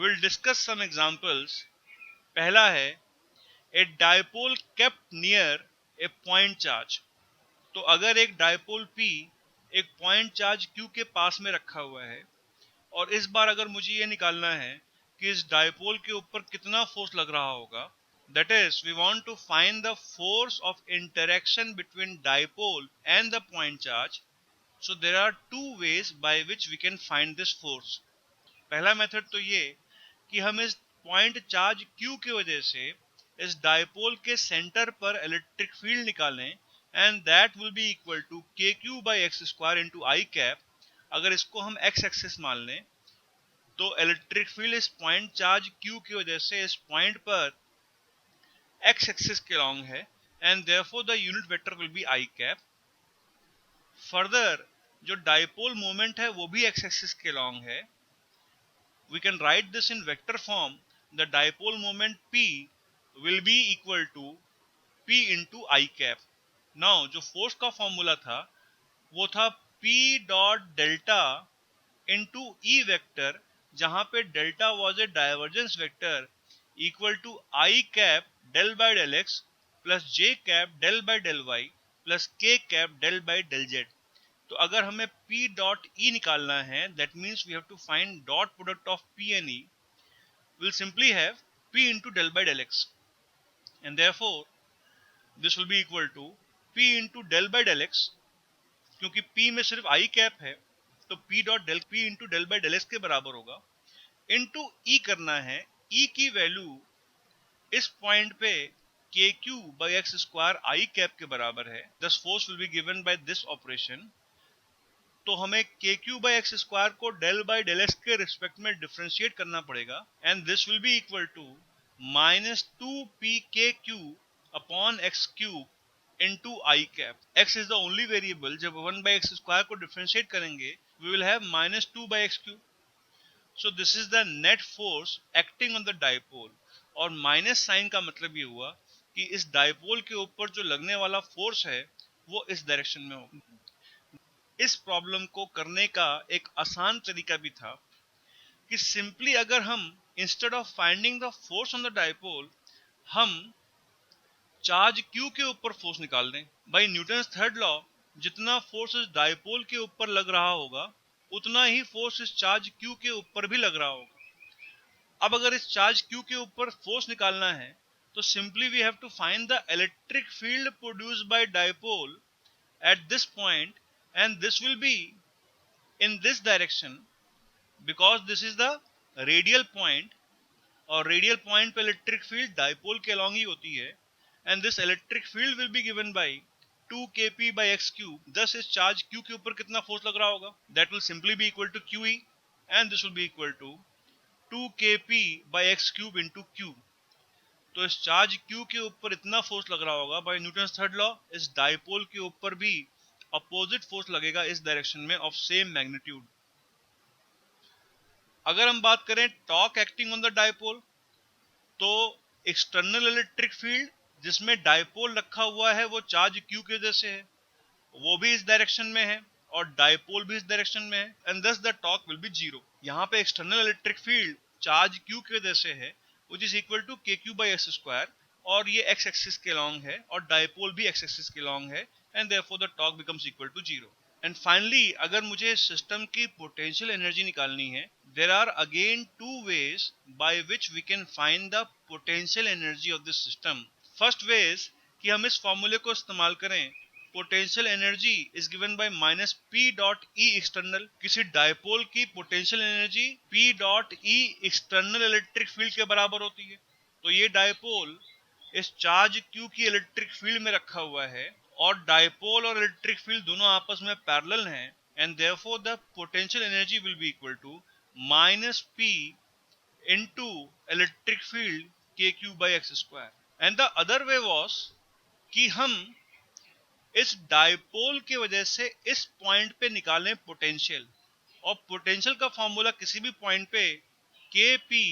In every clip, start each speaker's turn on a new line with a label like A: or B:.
A: We'll discuss some examples. पहला है a dipole kept near a point charge. तो अगर एक डायपोल P एक पॉइंट चार्ज Q के पास में रखा हुआ है और इस बार अगर मुझे ये निकालना है कि इस डायपोल के ऊपर कितना फोर्स लग रहा होगा, that is we want to find the force of interaction between dipole and the point charge. So there are two ways by which we can find this force. पहला मेथड तो ये कि हम इस पॉइंट चार्ज Q की वजह से इस डायपोल के सेंटर पर इलेक्ट्रिक फील्ड निकालें and that will be equal to KQ by x square into i cap. अगर इसको हम एक्स एक्सिस मान लें तो इलेक्ट्रिक फील्ड इस पॉइंट चार्ज Q की वजह से इस पॉइंट पर एक्स एक्सिस के लॉन्ग है and therefore the unit vector will be i cap. Further जो डायपोल मोमेंट है वो भी एक्स एक्सिस के लॉन्ग है. We can write this in vector form. The dipole moment P will be equal to P into I cap. Now जो force का formula था वो था P dot delta into E vector, जहां पे delta was a divergence vector equal to I cap del by del x plus J cap del by del y plus K cap del by del z. तो अगर हमें P dot E निकालना है, that means we have to find dot product of P and E. We'll simply have P into del by del x, and therefore this will be equal to P into del by del x. क्योंकि P में सिर्फ I cap है तो P dot del P into del by del x के बराबर होगा. into E करना है, E की वैल्यू इस पॉइंट पे KQ by x square I cap के बराबर है. Thus force will be given by this operation. तो हमें KQ by x स्क्वायर को del by del x के रिस्पेक्ट में डिफरेंशिएट करना पड़ेगा and this will be equal to minus 2pKQ upon x cube into i cap. x is the only variable. जब 1 by x square को differentiate करेंगे we will have minus 2 by x cube. So this is the net force acting on the dipole. और minus sign का मतलब ये हुआ कि इस डायपोल के ऊपर जो लगने वाला फोर्स है वो इस डायरेक्शन में होगा. इस प्रॉब्लम को करने का एक आसान तरीका भी था कि सिंपली अगर हम instead of finding the force on the dipole हम चार्ज Q के ऊपर फोर्स निकाल दें. बाय न्यूटन्स थर्ड लॉ जितना फोर्स इस डायपोल के ऊपर लग रहा होगा उतना ही फोर्स इस चार्ज Q के ऊपर भी लग रहा होगा. अब अगर इस चार्ज Q के ऊपर फोर्स निकालना है तो simply we have to find the electric field produced by dipole at this point. And this will be in this direction because this is the radial point और radial point पे electric field dipole के along ही होती है and this electric field will be given by 2kp by x cube. thus इस charge Q के ऊपर कितना force लग रहा होगा, that will simply be equal to QE and this will be equal to 2kp by x cube into Q. तो इस charge Q के ऊपर इतना फोर्स लग रहा होगा बाय न्यूटन्स थर्ड लॉ. इस डायपोल के ऊपर भी अपोजिट फोर्स लगेगा इस डायरेक्शन में ऑफ सेम मैग्नीट्यूड. अगर हम बात करें torque acting on the dipole तो एक्सटर्नल इलेक्ट्रिक फील्ड जिसमें डायपोल रखा हुआ है वो चार्ज Q की वजह से है, वो भी इस डायरेक्शन में है और डायपोल भी इस डायरेक्शन में है and thus the torque will be zero. यहाँ पे external electric field charge Q की वजह से है which is equal to KQ by x square और ये x एक्सिस के लॉन्ग है और डायपोल भी x एक्सिस के लॉन्ग है and therefore the torque becomes equal to 0. And finally अगर मुझे सिस्टम की पोटेंशियल एनर्जी निकालनी है there are again two ways by which we can find the potential energy of this system. First way is कि हम इस फॉर्मूले को इस्तेमाल करें. Potential energy is given by minus P dot E external. किसी डायपोल की potential energy P dot E external electric field के बराबर होती है. तो ये डायपोल इस चार्ज Q की इलेक्ट्रिक फील्ड में रखा हुआ है और डायपोल और इलेक्ट्रिक फील्ड दोनों आपस में पैरेलल हैं and therefore the potential energy will be equal to minus P into electric field KQ by x square. And the other way was कि हम इस डायपोल की वजह से इस पॉइंट पे निकालें पोटेंशियल और पोटेंशियल का फॉर्मूला किसी भी पॉइंट पे KP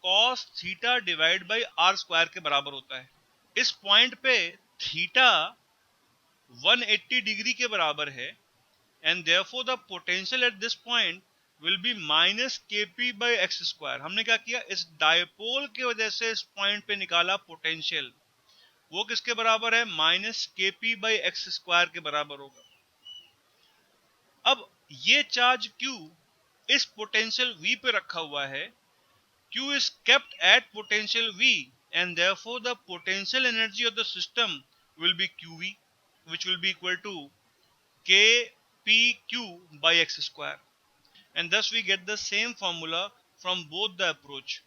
A: cos theta divide by r square के बराबर होता है. इस पॉइंट पे थीटा 180 डिग्री के बराबर है and therefore the potential at this point will be minus के पी बाई एक्स स्क्वायर। हमने क्या किया, इस डायपोल की वजह से इस पॉइंट पे निकाला पोटेंशियल, वो किसके बराबर है, माइनस के पी बाई एक्स स्क्वायर के बराबर होगा। अब ये चार्ज Q इस पोटेंशियल V पे रखा हुआ है, Q is kept at potential V and therefore the potential energy of the system will be QV, which will be equal to KPQ by x square, and thus we get the same formula from both the approach.